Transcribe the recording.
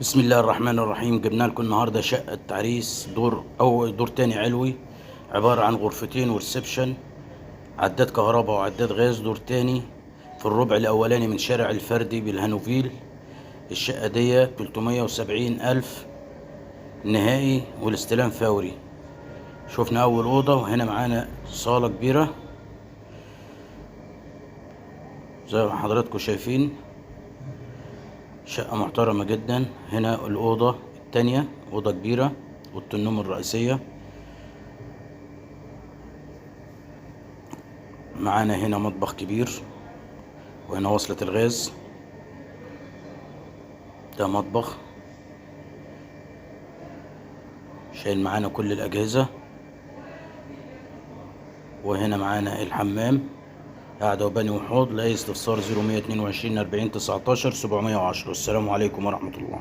بسم الله الرحمن الرحيم. جبنا لكم النهارده شقة عريس دور تاني علوي، عبارة عن غرفتين وريسبشن، عداد كهرباء وعداد غاز. دور تاني في الربع الأولاني من شارع الفردي بالهانوفيل. الشقة دي 370,000 نهائي والاستلام فوري. شوفنا أول أوضة، وهنا معانا صالة كبيرة زي ما حضراتكم شايفين. شقة محترمة جدا. هنا الأوضة التانية، أوضة كبيرة، أوضة النوم الرئيسية. معانا هنا مطبخ كبير، وهنا وصلة الغاز. ده مطبخ شايل معانا كل الأجهزة. وهنا معانا الحمام، قاعدة وباني وحوض. لأي استفسار 0122 40 19 710. السلام عليكم ورحمة الله.